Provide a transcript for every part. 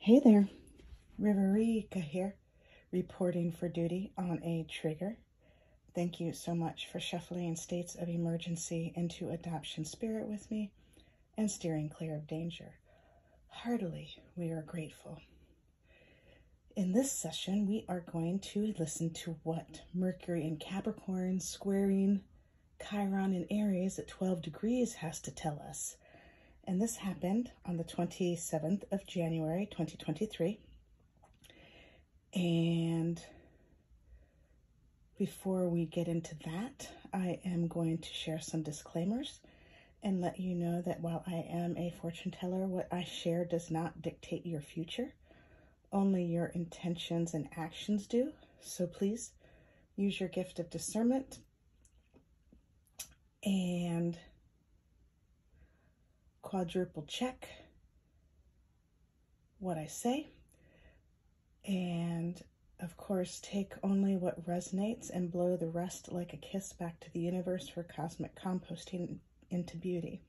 Hey there, Riverica here, reporting for duty on a trigger. Thank you so much for shuffling states of emergency into adoption spirit with me and steering clear of danger. Heartily, we are grateful. In this session, we are going to listen to what Mercury in Capricorn squaring Chiron in Aries at 12 degrees has to tell us. And this happened on the 27th of January, 2023. And before we get into that, I am going to share some disclaimers and let you know that while I am a fortune teller, what I share does not dictate your future. Only your intentions and actions do. So please use your gift of discernment and quadruple check what I say. And of course, take only what resonates and blow the rest like a kiss back to the universe for cosmic composting into beauty.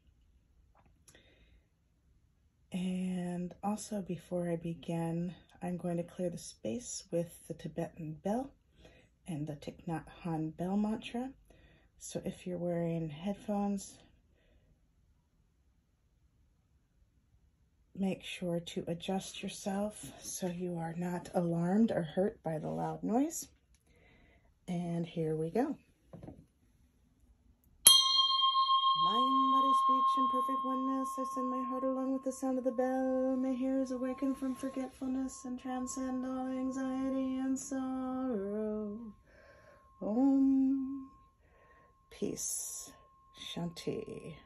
And also, before I begin, I'm going to clear the space with the Tibetan bell and the Thich Nhat Hanh bell mantra. So if you're wearing headphones, make sure to adjust yourself so you are not alarmed or hurt by the loud noise. And here we go. Mind, body, speech, and perfect oneness. I send my heart along with the sound of the bell. My ears awaken from forgetfulness and transcend all anxiety and sorrow. Om. Peace. Shanti.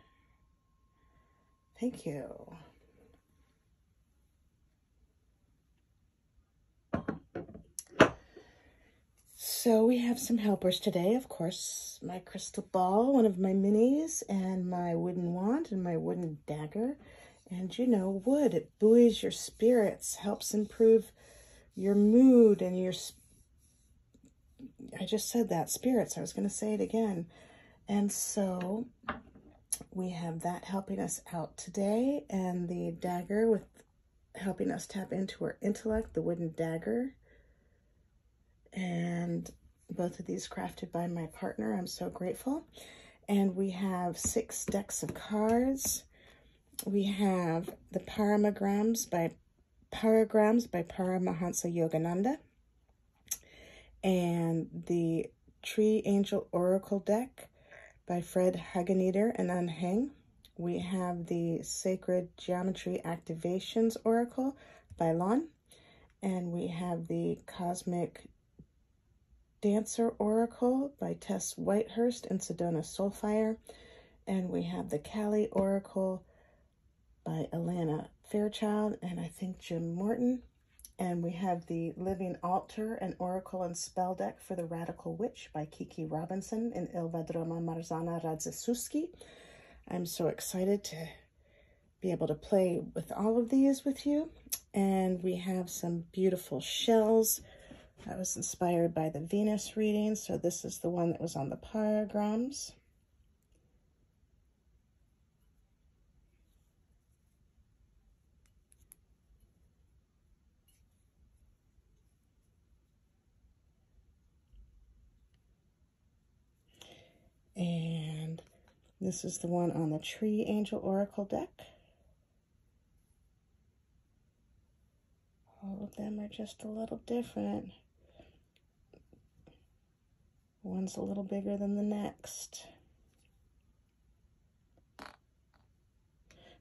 Thank you. So we have some helpers today, of course, my crystal ball, one of my minis, and my wooden wand and my wooden dagger. And you know, wood, it buoys your spirits, helps improve your mood and your, I just said that, spirits, I was going to say it again. And so we have that helping us out today, and the dagger with helping us tap into our intellect, the wooden dagger. And both of these crafted by my partner. I'm so grateful. And we have 6 decks of cards. We have the Paramagrams by Paramahansa Yogananda, and the Tree Angel Oracle deck by Fred Hageneter and Unhang. We have the Sacred Geometry Activations Oracle by Lon, and we have the Cosmic Dancer Oracle by Tess Whitehurst and Sedona Soulfire. And we have the Kali Oracle by Alana Fairchild and I think Jim Morton. And we have the Living Altar, an Oracle and Spell deck for the Radical Witch by Kiki Robinson and Ilvadroma Marzana Radzisuski. I'm so excited to be able to play with all of these with you. And we have some beautiful shells. I was inspired by the Venus reading, so this is the one that was on the Paragrams. And this is the one on the Tree Angel Oracle deck. All of them are just a little different. One's a little bigger than the next.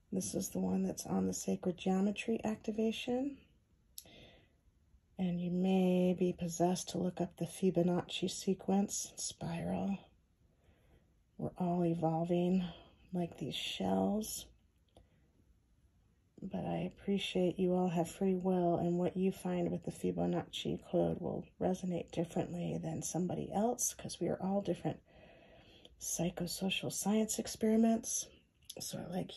This is the one that's on the Sacred Geometry Activation. And you may be possessed to look up the Fibonacci sequence spiral. We're all evolving like these shells. But I appreciate you all have free will, and what you find with the Fibonacci code will resonate differently than somebody else, because we are all different psychosocial science experiments. So I like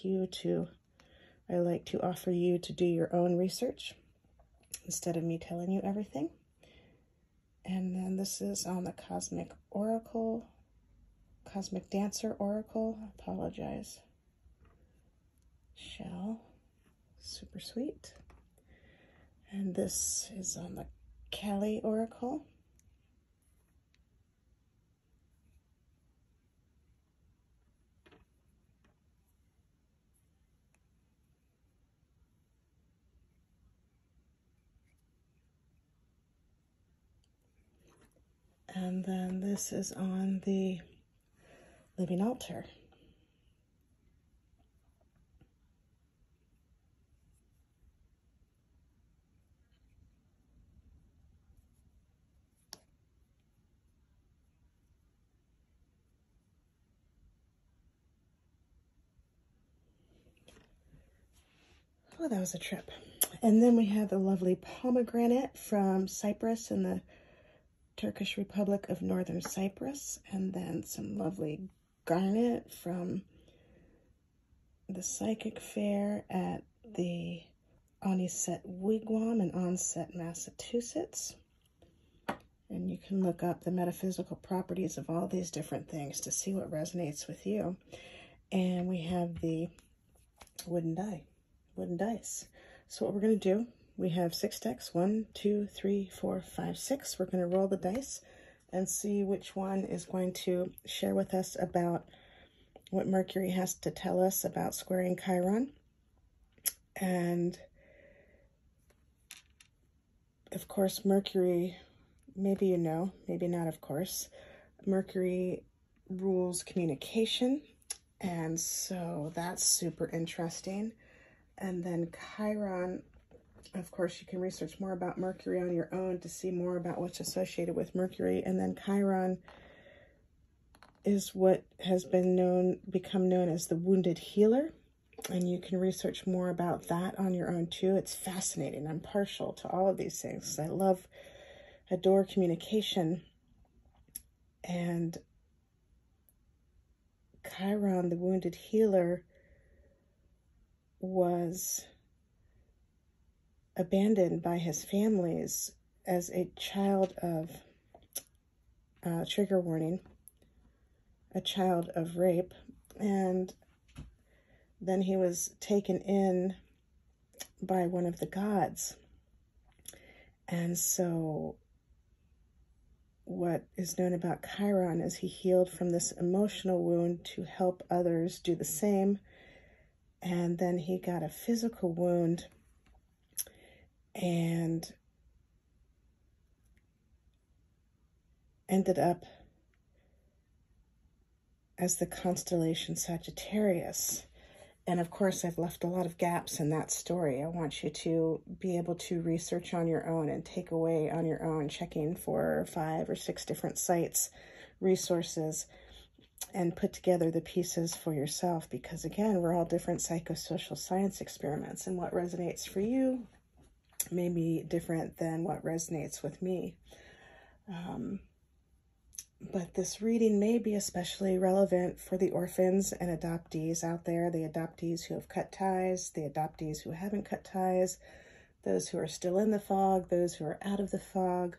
to offer you to do your own research instead of me telling you everything. And then this is on the Cosmic Oracle, Cosmic Dancer Oracle, shell. Super sweet. And this is on the Kelly Oracle. And then this is on the Living Altar. Oh, that was a trip. And then we have the lovely pomegranate from Cyprus in the Turkish Republic of Northern Cyprus. And then some lovely garnet from the Psychic Fair at the Onset Wigwam in Onset, Massachusetts. And you can look up the metaphysical properties of all these different things to see what resonates with you. And we have the wooden dice. So what we're going to do, we have 6 decks, 1, 2, 3, 4, 5, 6. We're going to roll the dice and see which one is going to share with us about what Mercury has to tell us about squaring Chiron. And of course, Mercury, maybe you know, maybe not, of course, Mercury rules communication. And so that's super interesting. And then Chiron, of course, you can research more about Mercury on your own to see more about what's associated with Mercury. And then Chiron is what has become known as the wounded healer. And you can research more about that on your own too. It's fascinating. I'm partial to all of these things. I adore communication. And Chiron, the wounded healer, was abandoned by his families as a child of, trigger warning, a child of rape. And then he was taken in by one of the gods. And so what is known about Chiron is he healed from this emotional wound to help others do the same. And then he got a physical wound and ended up as the constellation Sagittarius. And of course, I've left a lot of gaps in that story. I want you to be able to research on your own and take away on your own, checking 4 or 5 or 6 different sites, resources, and put together the pieces for yourself. Because again, we're all different psychosocial science experiments, and what resonates for you may be different than what resonates with me. But this reading may be especially relevant for the orphans and adoptees out there, the adoptees who have cut ties, the adoptees who haven't cut ties, those who are still in the fog, those who are out of the fog.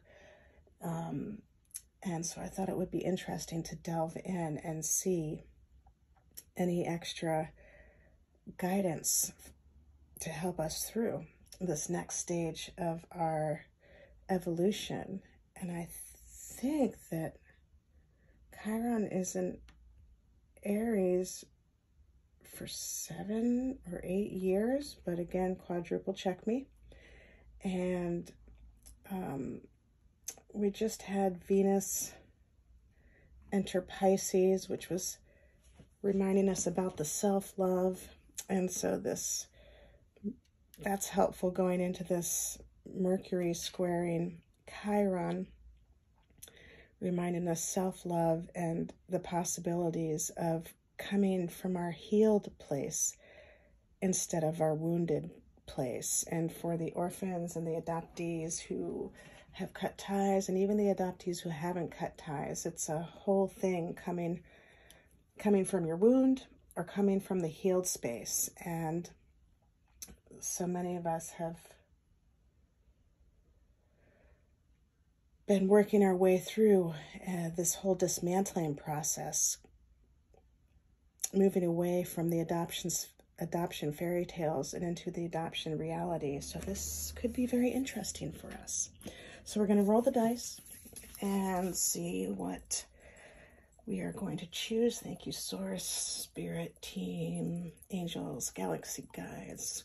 And so I thought it would be interesting to delve in and see any extra guidance to help us through this next stage of our evolution. And I think that Chiron is in Aries for 7 or 8 years, but again, quadruple check me. And we just had Venus enter Pisces, which was reminding us about the self-love. And so that's helpful going into this Mercury squaring Chiron, reminding us self-love and the possibilities of coming from our healed place instead of our wounded place. And for the orphans and the adoptees who have cut ties, and even the adoptees who haven't cut ties, it's a whole thing coming from your wound or coming from the healed space. And so many of us have been working our way through this whole dismantling process, moving away from the adoption adoption fairy tales and into the adoption reality. So this could be very interesting for us. So we're going to roll the dice and see what we are going to choose. Thank you, Source, Spirit, Team, Angels, Galaxy Guides,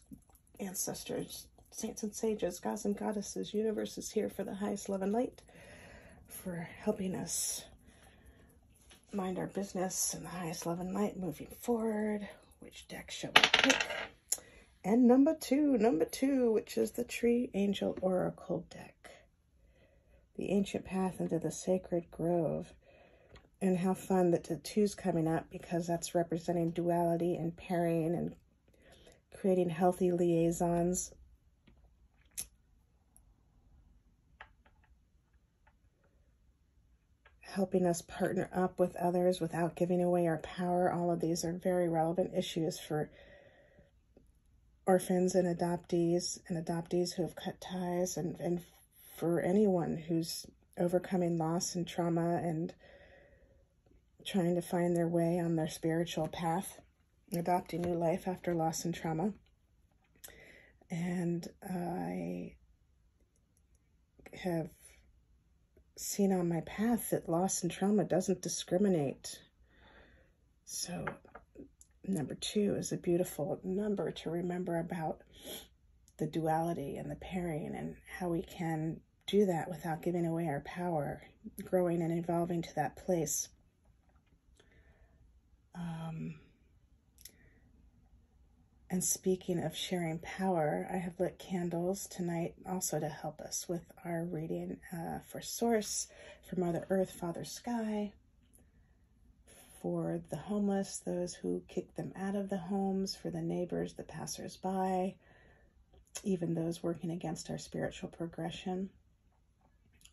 Ancestors, Saints and Sages, Gods and Goddesses, Universe is here for the highest love and light, for helping us mind our business in the highest love and light moving forward. Which deck shall we pick? And number two, which is the Tree Angel Oracle deck. The ancient path into the sacred grove. And how fun that the two's coming up, because that's representing duality and pairing and creating healthy liaisons. Helping us partner up with others without giving away our power. All of these are very relevant issues for orphans and adoptees who have cut ties, and for anyone who's overcoming loss and trauma and trying to find their way on their spiritual path, adopting new life after loss and trauma. And I have seen on my path that loss and trauma doesn't discriminate. So number 2 is a beautiful number to remember about the duality and the pairing and how we can do that without giving away our power, growing and evolving to that place. And speaking of sharing power, I have lit candles tonight also to help us with our reading for Source, for Mother Earth, Father Sky, for the homeless, those who kick them out of the homes, for the neighbors, the passers-by, even those working against our spiritual progression.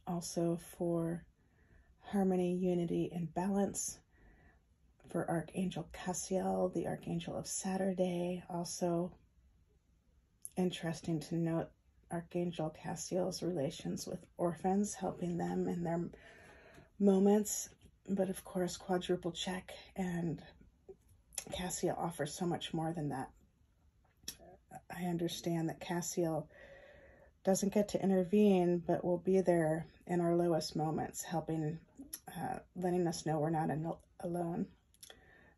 Also for harmony, unity, and balance. For Archangel Cassiel, the Archangel of Saturday. Also interesting to note Archangel Cassiel's relations with orphans, helping them in their moments. But of course, quadruple check, and Cassiel offers so much more than that. I understand that Cassiel doesn't get to intervene, but will be there in our lowest moments, helping, letting us know we're not alone.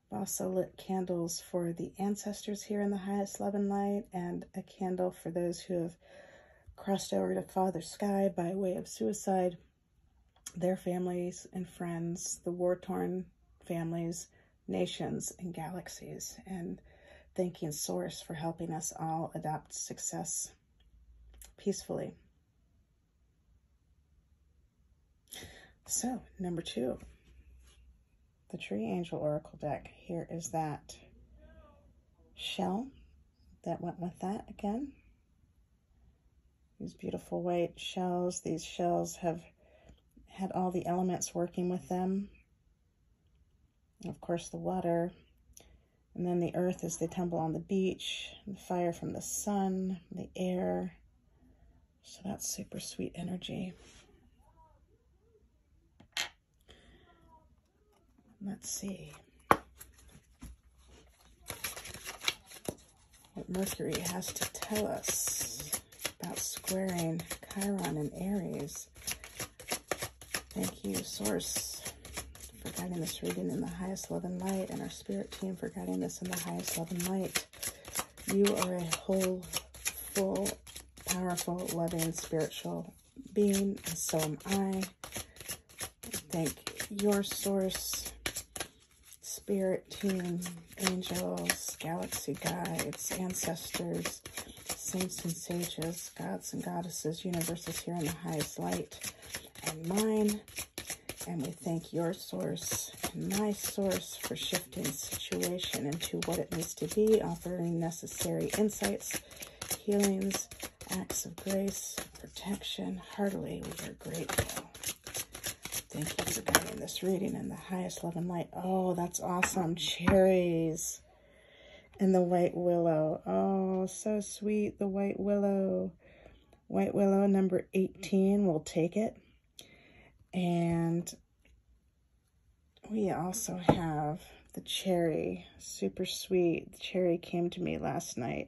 I've also lit candles for the ancestors here in the highest love and light, and a candle for those who have crossed over to Father Sky by way of suicide, their families and friends, the war-torn families, nations, and galaxies, and thanking Source for helping us all adopt success peacefully. So, number 2. The Tree Angel Oracle deck. Here is that shell that went with that again. These beautiful white shells. These shells have had all the elements working with them. And of course, the water. And then the earth as they tumble on the beach. The fire from the sun. The air. So that's super sweet energy. Let's see what Mercury has to tell us about squaring Chiron and Aries. Thank you, Source, for guiding this reading in the highest love and light, and our spirit team for guiding this in the highest love and light. You are a whole, full, powerful, loving, spiritual being, and so am I. Thank your Source, spirit team, angels, galaxy guides, ancestors, saints and sages, gods and goddesses, universes here in the highest light, and mine. And we thank your Source and my Source for shifting the situation into what it needs to be, offering necessary insights, healings, acts of grace, protection. Heartily, we are grateful. Thank you for guiding this reading in the highest love and light. Oh, that's awesome. Cherries. And the white willow. Oh, so sweet. The white willow. White willow number 18. We'll take it. And we also have the cherry, super sweet. The cherry came to me last night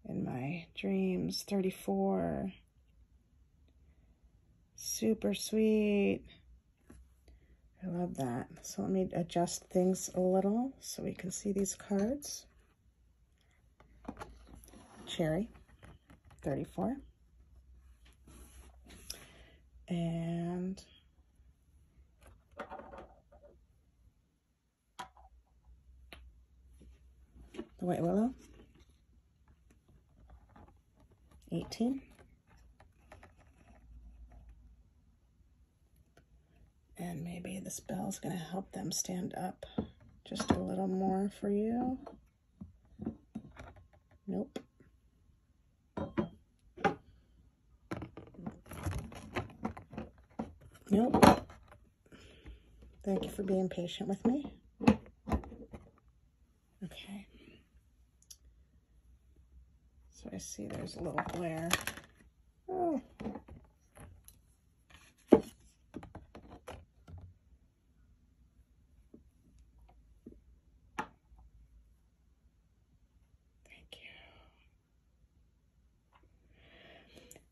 in my dreams. 34. Super sweet. I love that. So let me adjust things a little so we can see these cards. Cherry, 34. And the white willow, 18. And maybe the spell's going to help them stand up just a little more for you. Nope. Nope. Thank you for being patient with me. Okay. So I see there's a little glare. Oh.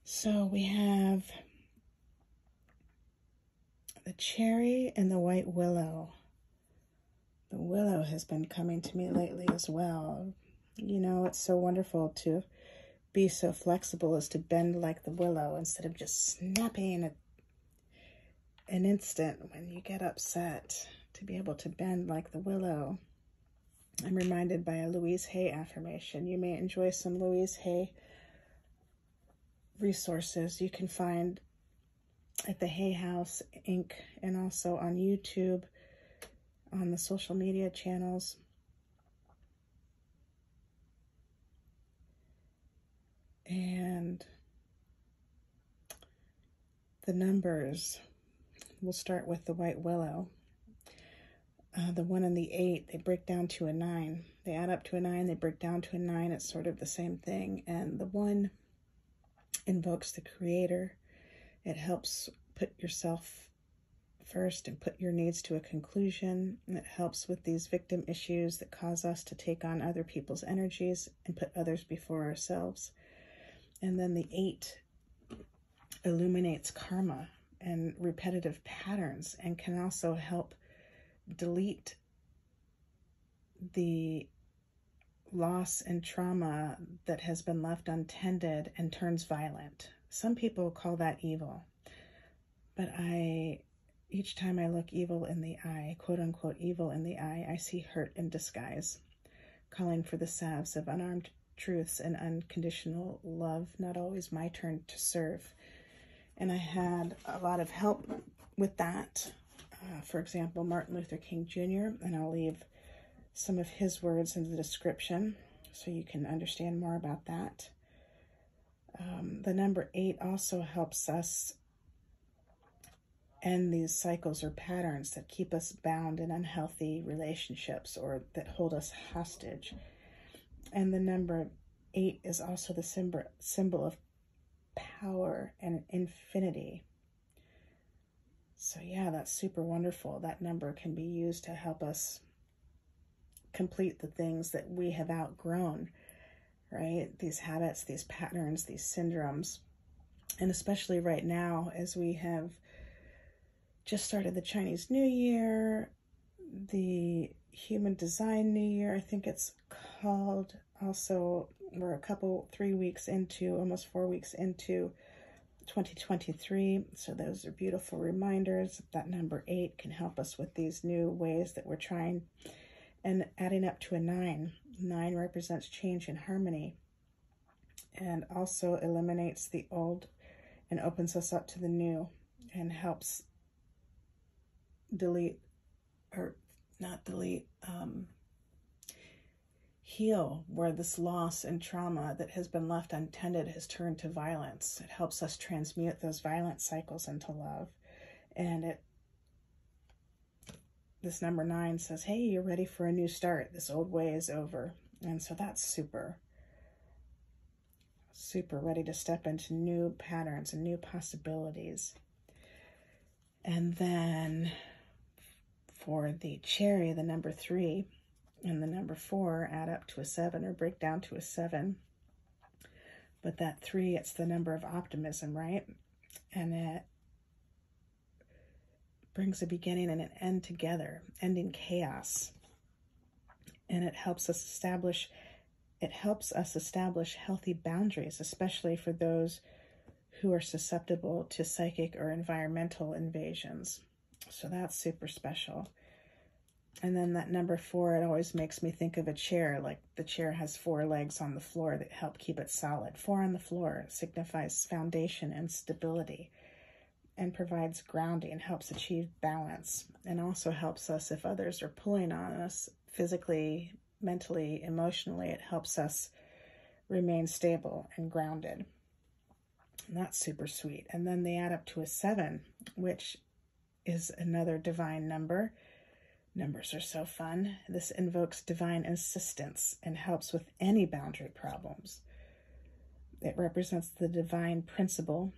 So we have the cherry and the white willow. The willow has been coming to me lately as well. You know, it's so wonderful to be so flexible as to bend like the willow instead of just snapping at an instant when you get upset, to be able to bend like the willow. I'm reminded by a Louise Hay affirmation. You may enjoy some Louise Hay resources you can find at the Hay House Inc. and also on YouTube, on the social media channels. And the numbers, we'll start with the white willow. The 1 and the 8, they break down to a 9. They add up to a 9, they break down to a 9. It's sort of the same thing. And the 1 invokes the Creator. It helps put yourself first and put your needs to a conclusion. And it helps with these victim issues that cause us to take on other people's energies and put others before ourselves. And then the 8 illuminates karma and repetitive patterns and can also help delete the loss and trauma that has been left untended and turns violent. Some people call that evil, but each time I look evil in the eye, quote unquote evil in the eye, I see hurt in disguise, calling for the salves of unarmed truths and unconditional love, not always my turn to serve. And I had a lot of help with that. For example, Martin Luther King Jr., and I'll leave some of his words in the description so you can understand more about that. The number 8 also helps us end these cycles or patterns that keep us bound in unhealthy relationships or that hold us hostage. And the number 8 is also the symbol of power and infinity. So yeah, that's super wonderful. That number can be used to help us complete the things that we have outgrown, right? These habits, these patterns, these syndromes. And especially right now, as we have just started the Chinese New Year, the Human Design New Year, I think it's called. Also, we're 3 weeks into, almost 4 weeks into 2023. So those are beautiful reminders. That number 8 can help us with these new ways that we're trying. And adding up to a 9. 9 represents change and harmony, and also eliminates the old and opens us up to the new, and helps heal where this loss and trauma that has been left untended has turned to violence. It helps us transmute those violent cycles into love. And this number 9 says, hey, you're ready for a new start. This old way is over. And so that's super, super ready to step into new patterns and new possibilities. And then For the cherry, the number 3 and the number 4 add up to a 7 or break down to a 7. But that 3, it's the number of optimism, right? And it brings a beginning and an end together, ending chaos. And it helps us establish healthy boundaries, especially for those who are susceptible to psychic or environmental invasions. So that's super special. And then that number 4, it always makes me think of a chair, like the chair has 4 legs on the floor that help keep it solid. 4 on the floor signifies foundation and stability and provides grounding, helps achieve balance, and also helps us if others are pulling on us physically, mentally, emotionally. It helps us remain stable and grounded. And that's super sweet. And then they add up to a 7, which is another divine number. Numbers are so fun. This invokes divine assistance and helps with any boundary problems. It represents the divine principle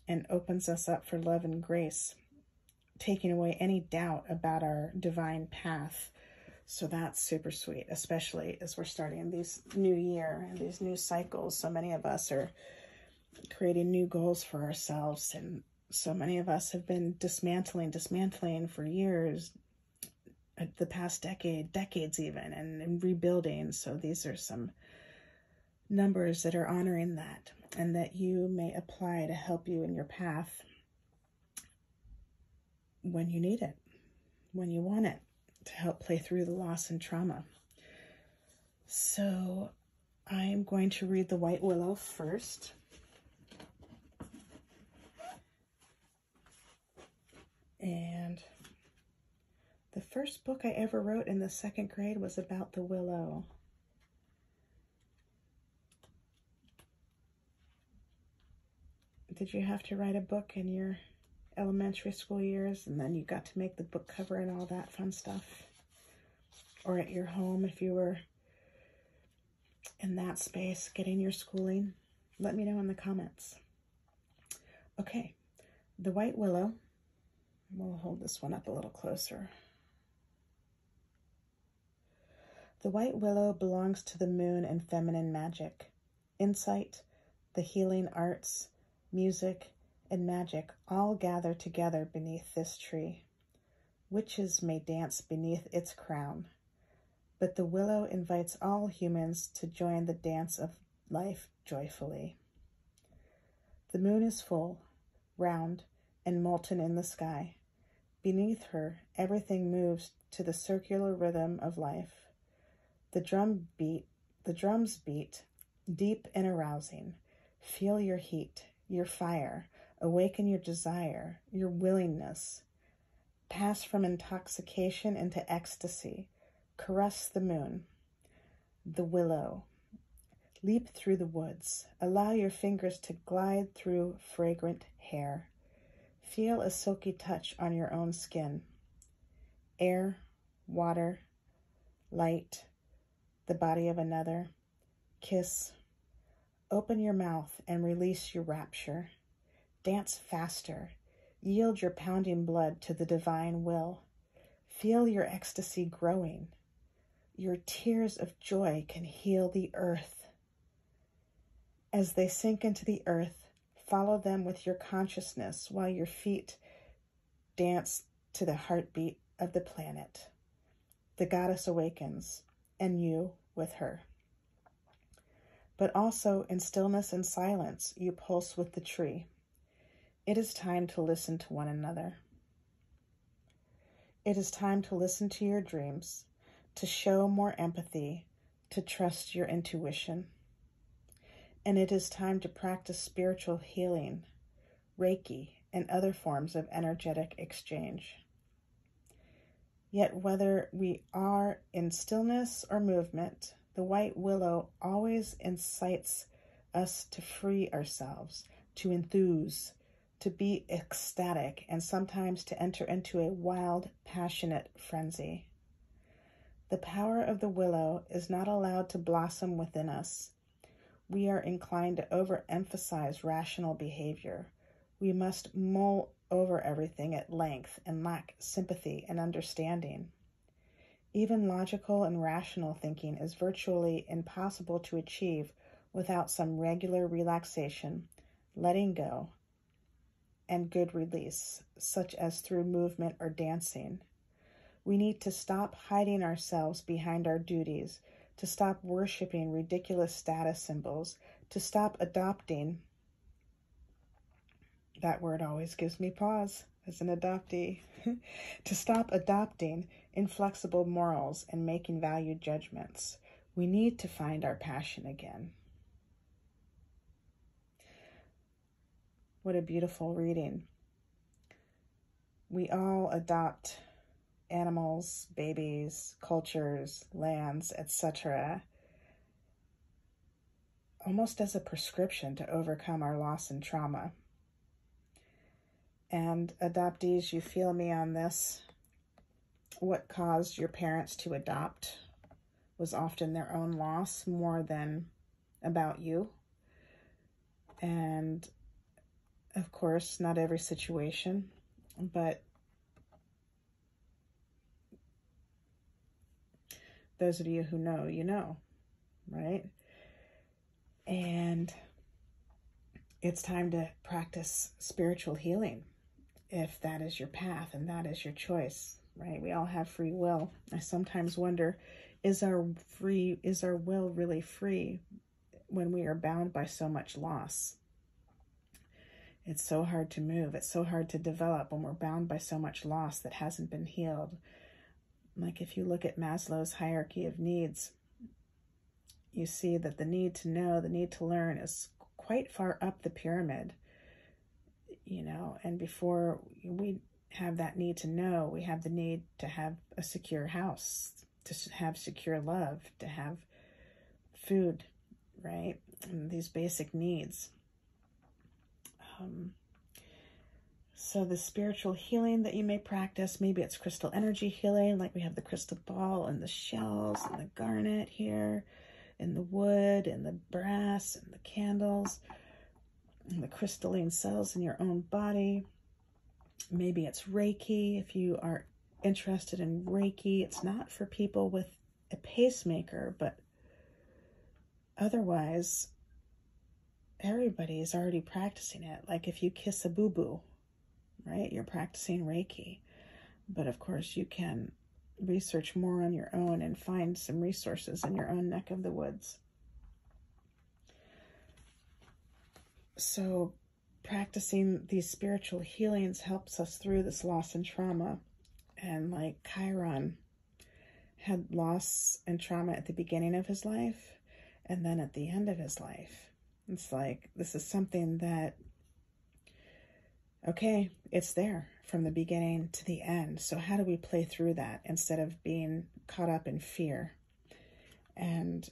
and opens us up for love and grace, taking away any doubt about our divine path. So that's super sweet, especially as we're starting this new year and these new cycles. So many of us are creating new goals for ourselves, and so many of us have been dismantling for years, the past decades even, and rebuilding. So these are some numbers that are honoring that and that you may apply to help you in your path when you need it, when you want it, to help play through the loss and trauma. So I am going to read the White Willow first. And the first book I ever wrote in the 2nd grade was about the willow. Did you have to write a book in your elementary school years and then you got to make the book cover and all that fun stuff? Or at your home if you were in that space getting your schooling? Let me know in the comments. Okay, the White Willow. We'll hold this one up a little closer. The White Willow belongs to the moon and feminine magic. Insight, the healing arts, music, and magic all gather together beneath this tree. Witches may dance beneath its crown, but the willow invites all humans to join the dance of life joyfully. The moon is full, round, and molten in the sky. Beneath her, everything moves to the circular rhythm of life. The drums beat, deep and arousing. Feel your heat, your fire, awaken your desire, your willingness. Pass from intoxication into ecstasy. Caress the moon, the willow. Leap through the woods. Allow your fingers to glide through fragrant hair. Feel a silky touch on your own skin. Air, water, light, the body of another. Kiss. Open your mouth and release your rapture. Dance faster. Yield your pounding blood to the divine will. Feel your ecstasy growing. Your tears of joy can heal the earth. As they sink into the earth, follow them with your consciousness while your feet dance to the heartbeat of the planet. The goddess awakens, and you with her. But also in stillness and silence, you pulse with the tree. It is time to listen to one another. It is time to listen to your dreams, to show more empathy, to trust your intuition. And it is time to practice spiritual healing, Reiki, and other forms of energetic exchange. Yet whether we are in stillness or movement, the white willow always incites us to free ourselves, to enthuse, to be ecstatic, and sometimes to enter into a wild, passionate frenzy. The power of the willow is not allowed to blossom within us. We are inclined to overemphasize rational behavior, We must mull over everything at length and lack sympathy and understanding. Even logical and rational thinking is virtually impossible to achieve without some regular relaxation, letting go, and good release, such as through movement or dancing. We need to stop hiding ourselves behind our duties, to stop worshiping ridiculous status symbols, to stop adopting. That word always gives me pause as an adoptee. To stop adopting inflexible morals and making valued judgments. We need to find our passion again. What a beautiful reading. We all adopt animals, babies, cultures, lands, etc., almost as a prescription to overcome our loss and trauma. And adoptees, you feel me on this. What caused your parents to adopt was often their own loss more than about you. And of course, not every situation, but those of you who know, you know, right? And it's time to practice spiritual healing if that is your path and that is your choice, right? We all have free will. I sometimes wonder, is our will really free when we are bound by so much loss? It's so hard to move. It's so hard to develop when we're bound by so much loss that hasn't been healed. Like if you look at Maslow's hierarchy of needs, you see that the need to know, the need to learn is quite far up the pyramid, you know, and before we have that need to know, we have the need to have a secure house, to have secure love, to have food, right? And these basic needs. So the spiritual healing that you may practice, maybe it's crystal energy healing, like we have the crystal ball and the shells and the garnet here, and the wood and the brass and the candles and the crystalline cells in your own body. Maybe it's Reiki if you are interested in Reiki. It's not for people with a pacemaker, but otherwise everybody is already practicing it. Like if you kiss a boo-boo, right, you're practicing Reiki. But of course you can research more on your own and find some resources in your own neck of the woods. So practicing these spiritual healings helps us through this loss and trauma. And like Chiron had loss and trauma at the beginning of his life and then at the end of his life. It's like, this is something that, okay, it's there from the beginning to the end. So how do we play through that instead of being caught up in fear and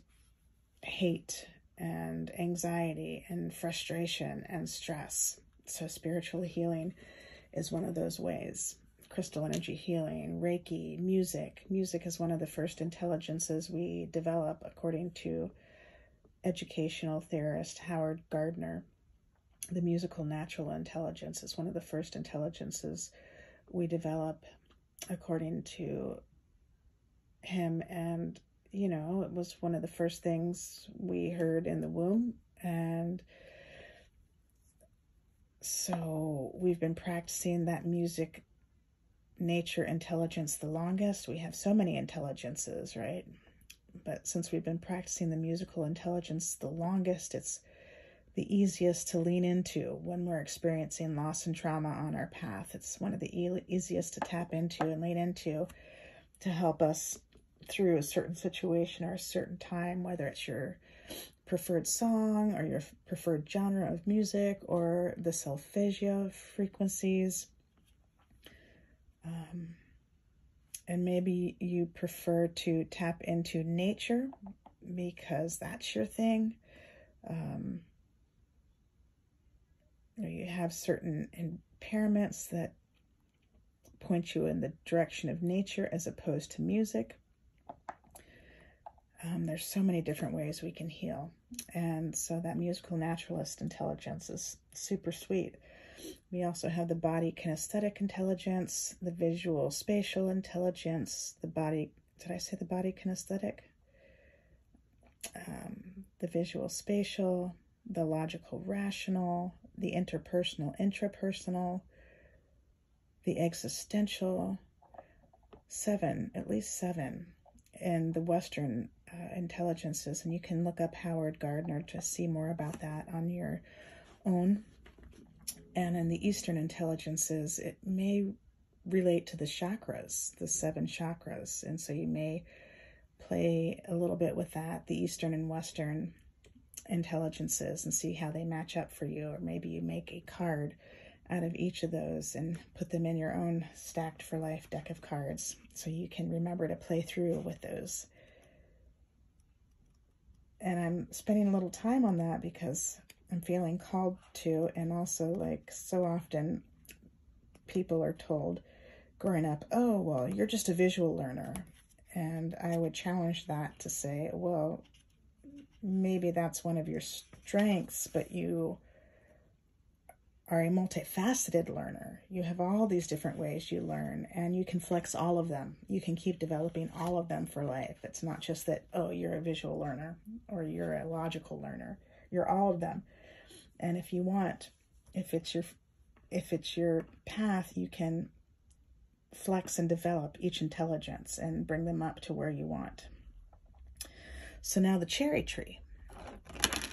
hate and anxiety and frustration and stress? So spiritual healing is one of those ways. Crystal energy healing, Reiki, music. Music is one of the first intelligences we develop, according to educational theorist Howard Gardner. The musical natural intelligence is one of the first intelligences we develop, according to him. And, you know, it was one of the first things we heard in the womb. And so we've been practicing that music nature intelligence the longest. We have so many intelligences, right? But since we've been practicing the musical intelligence the longest, it's the easiest to lean into when we're experiencing loss and trauma on our path. It's one of the easiest to tap into and lean into to help us through a certain situation or a certain time, whether it's your preferred song or your preferred genre of music or the solfeggio frequencies. And maybe you prefer to tap into nature because that's your thing. You have certain impairments that point you in the direction of nature as opposed to music. There's so many different ways we can heal. And so that musical naturalist intelligence is super sweet. We also have the body kinesthetic intelligence, the visual spatial intelligence, the body, did I say the body kinesthetic? The visual spatial, the logical rational, the interpersonal intrapersonal, the existential, at least seven in the Western intelligences. And you can look up Howard Gardner to see more about that on your own. And in the Eastern intelligences, it may relate to the chakras, the 7 chakras. And so you may play a little bit with that, the Eastern and Western intelligences, and see how they match up for you. Or maybe you make a card out of each of those and put them in your own Stacked for Life deck of cards, so you can remember to play through with those. And I'm spending a little time on that because I'm feeling called to, and also, like, so often people are told growing up, oh, well, you're just a visual learner. And I would challenge that to say, well, maybe that's one of your strengths, but you are a multifaceted learner. You have all these different ways you learn, and you can flex all of them. You can keep developing all of them for life. It's not just that, oh, you're a visual learner or you're a logical learner. You're all of them. And if you want, if it's your path, you can flex and develop each intelligence and bring them up to where you want. So now the cherry tree.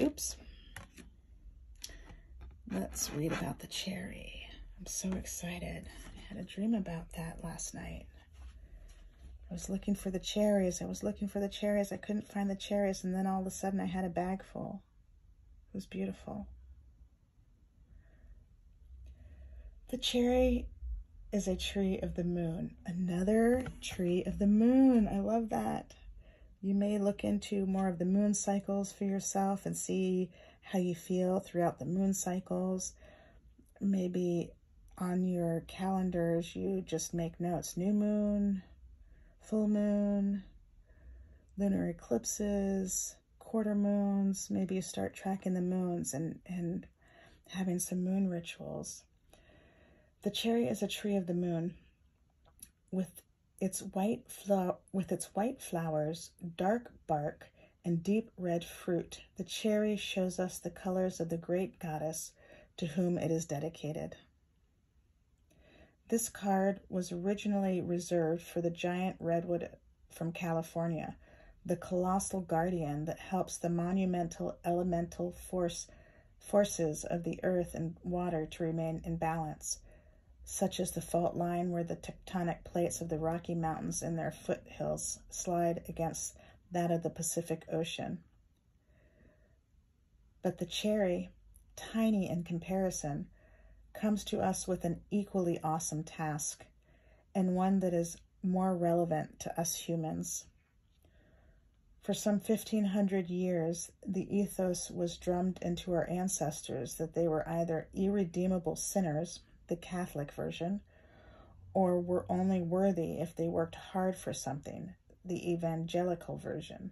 Oops. Let's read about the cherry. I'm so excited. I had a dream about that last night. I was looking for the cherries. I couldn't find the cherries. And then all of a sudden I had a bag full. It was beautiful. The cherry is a tree of the moon. Another tree of the moon. I love that. You may look into more of the moon cycles for yourself and see how you feel throughout the moon cycles. Maybe on your calendars, you just make notes. New moon, full moon, lunar eclipses, quarter moons. Maybe you start tracking the moons and having some moon rituals. The cherry is a tree of the moon with its white flowers, dark bark, and deep red fruit. The cherry shows us the colors of the great goddess to whom it is dedicated. This card was originally reserved for the giant redwood from California, the colossal guardian that helps the monumental elemental forces of the earth and water to remain in balance, such as the fault line where the tectonic plates of the Rocky Mountains and their foothills slide against that of the Pacific Ocean. But the cherry, tiny in comparison, comes to us with an equally awesome task, and one that is more relevant to us humans. For some 1,500 years, the ethos was drummed into our ancestors that they were either irredeemable sinners, the Catholic version, or were only worthy if they worked hard for something, the evangelical version,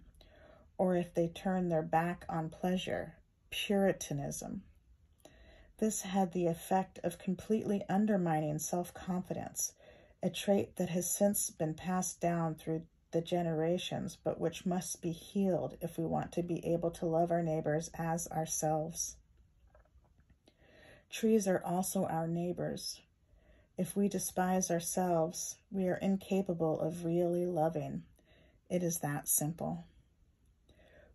or if they turned their back on pleasure, Puritanism. This had the effect of completely undermining self-confidence, a trait that has since been passed down through the generations, but which must be healed if we want to be able to love our neighbors as ourselves. Trees are also our neighbors. If we despise ourselves, we are incapable of really loving. It is that simple.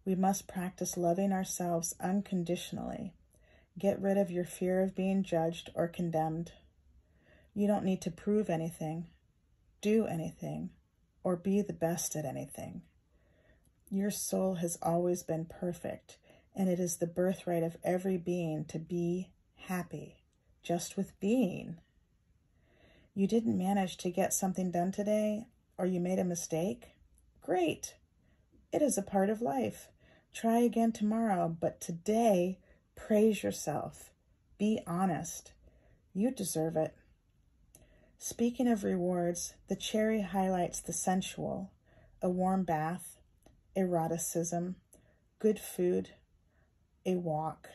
We must practice loving ourselves unconditionally. Get rid of your fear of being judged or condemned. You don't need to prove anything, do anything, or be the best at anything. Your soul has always been perfect, and it is the birthright of every being to be happy, just with being. You didn't manage to get something done today, or you made a mistake? Great. It is a part of life. Try again tomorrow, but today, praise yourself. Be honest. You deserve it. Speaking of rewards, the cherry highlights the sensual, a warm bath, eroticism, good food, a walk,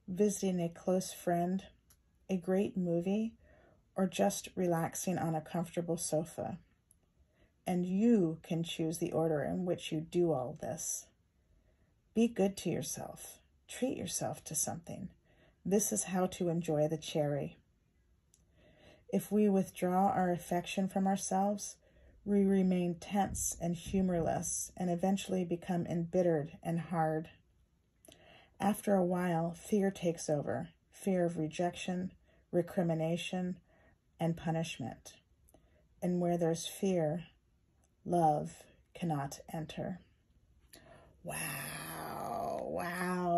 visiting a close friend, a great movie, or just relaxing on a comfortable sofa. And you can choose the order in which you do all this. Be good to yourself. Treat yourself to something. This is how to enjoy the cherry. If we withdraw our affection from ourselves, we remain tense and humorless and eventually become embittered and hard. After a while, fear takes over, fear of rejection, recrimination, and punishment. And where there's fear, love cannot enter. Wow.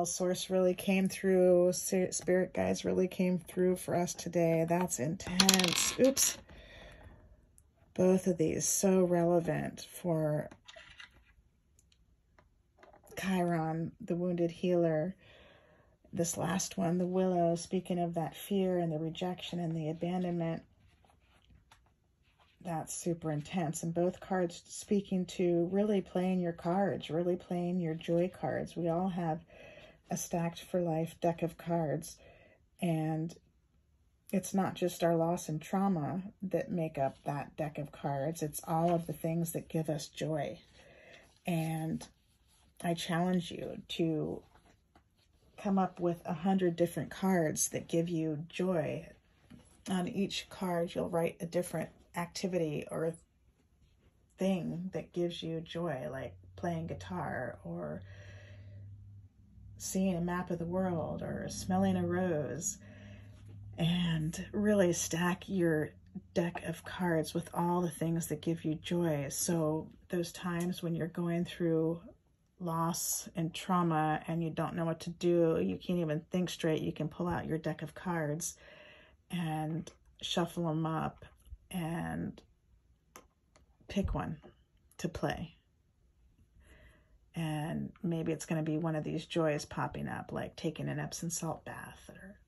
Source really came through. Spirit guides really came through for us today. That's intense. Oops. Both of these so relevant for Chiron, the wounded healer. This last one, the willow, speaking of that fear and the rejection and the abandonment. That's super intense. And both cards speaking to really playing your cards, really playing your joy cards. We all have a stacked for life deck of cards. And it's not just our loss and trauma that make up that deck of cards. It's all of the things that give us joy. And I challenge you to come up with 100 different cards that give you joy. On each card, you'll write a different activity or thing that gives you joy, like playing guitar or seeing a map of the world or smelling a rose, and really stack your deck of cards with all the things that give you joy. So those times when you're going through loss and trauma and you don't know what to do, you can't even think straight, you can pull out your deck of cards and shuffle them up and pick one to play. And maybe it's going to be one of these joys popping up, like taking an Epsom salt bath, or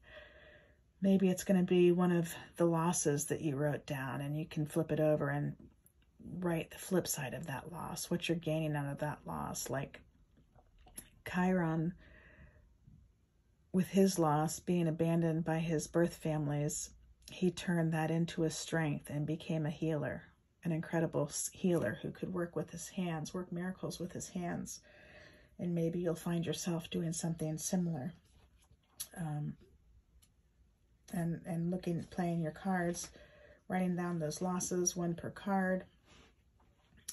maybe it's going to be one of the losses that you wrote down, and you can flip it over and write the flip side of that loss, what you're gaining out of that loss. Like Chiron, with his loss, being abandoned by his birth families, he turned that into a strength and became a healer, an incredible healer who could work with his hands, work miracles with his hands. And maybe you'll find yourself doing something similar. And looking, playing your cards, writing down those losses, one per card,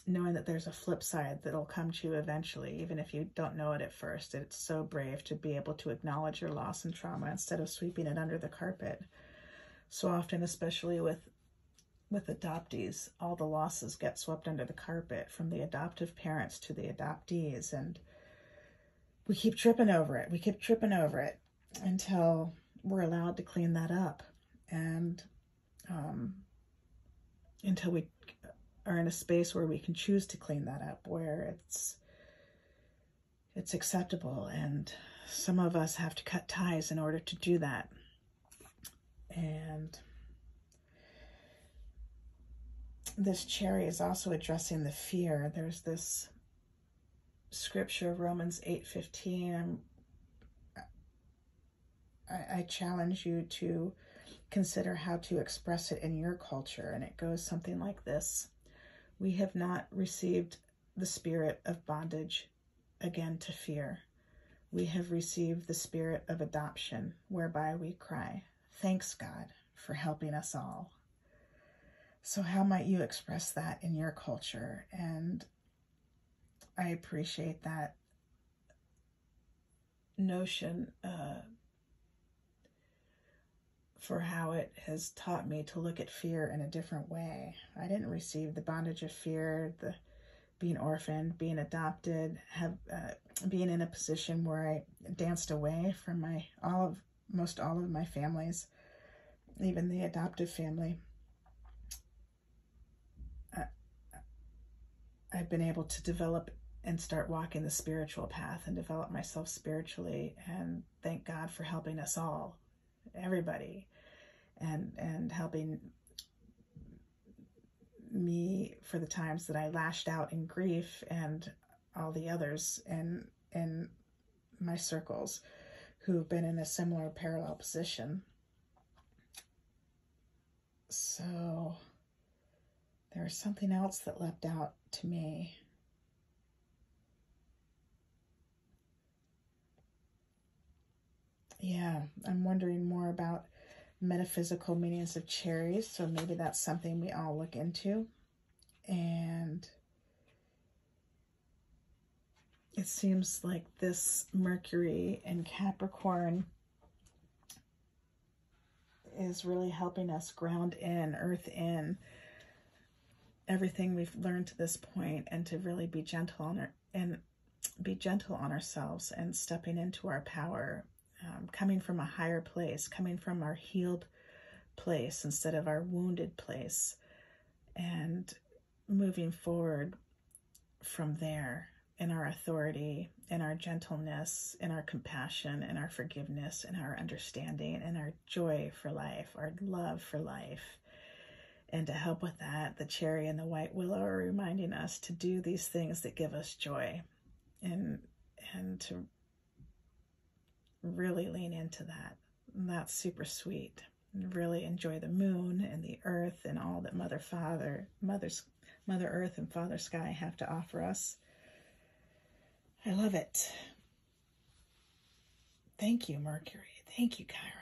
knowing that there's a flip side that'll come to you eventually, even if you don't know it at first. It's so brave to be able to acknowledge your loss and trauma instead of sweeping it under the carpet. So often, especially with adoptees, all the losses get swept under the carpet, from the adoptive parents to the adoptees, and we keep tripping over it. We keep tripping over it until we're allowed to clean that up, and until we are in a space where we can choose to clean that up, where it's acceptable. And some of us have to cut ties in order to do that. And this cherry is also addressing the fear. There's this scripture, Romans 8:15. I challenge you to consider how to express it in your culture. And it goes something like this. We have not received the spirit of bondage again to fear. We have received the spirit of adoption, whereby we cry, "Thanks, God, for helping us all." So how might you express that in your culture? And I appreciate that notion for how it has taught me to look at fear in a different way. I didn't receive the bondage of fear, the being orphaned, being adopted, being in a position where I danced away from most all of my families, even the adoptive family. I've been able to develop and start walking the spiritual path and develop myself spiritually, and thank God for helping us all, everybody, and helping me for the times that I lashed out in grief, and all the others in my circles who've been in a similar parallel position. So there was something else that leapt out to me. Yeah, I'm wondering more about metaphysical meanings of cherries, so maybe that's something we all look into. And it seems like this Mercury in Capricorn is really helping us ground in, earth in everything we've learned to this point, and to really be gentle on ourselves and stepping into our power, coming from a higher place, coming from our healed place instead of our wounded place, and moving forward from there in our authority, in our gentleness, in our compassion, in our forgiveness, in our understanding, in our joy for life, our love for life. And to help with that, the cherry and the white willow are reminding us to do these things that give us joy, and to really lean into that. And that's super sweet. And really enjoy the moon and the earth and all that Mother Earth and Father Sky have to offer us. I love it. Thank you, Mercury. Thank you, Chiron.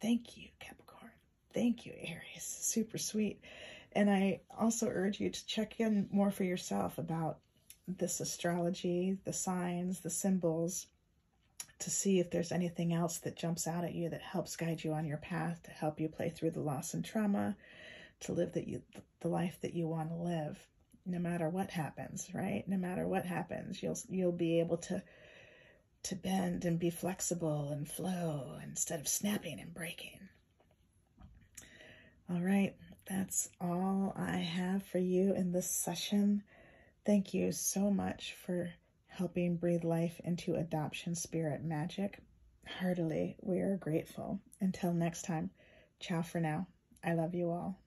Thank you, Capricorn. Thank you, Aries. Super sweet. And I also urge you to check in more for yourself about this astrology, the signs, the symbols, to see if there's anything else that jumps out at you that helps guide you on your path, to help you play through the loss and trauma, to live the life that you want to live, no matter what happens, right? No matter what happens, you'll be able to bend and be flexible and flow instead of snapping and breaking. All right, that's all I have for you in this session. Thank you so much for helping breathe life into adoption spirit magic. Heartily, we are grateful. Until next time, ciao for now. I love you all.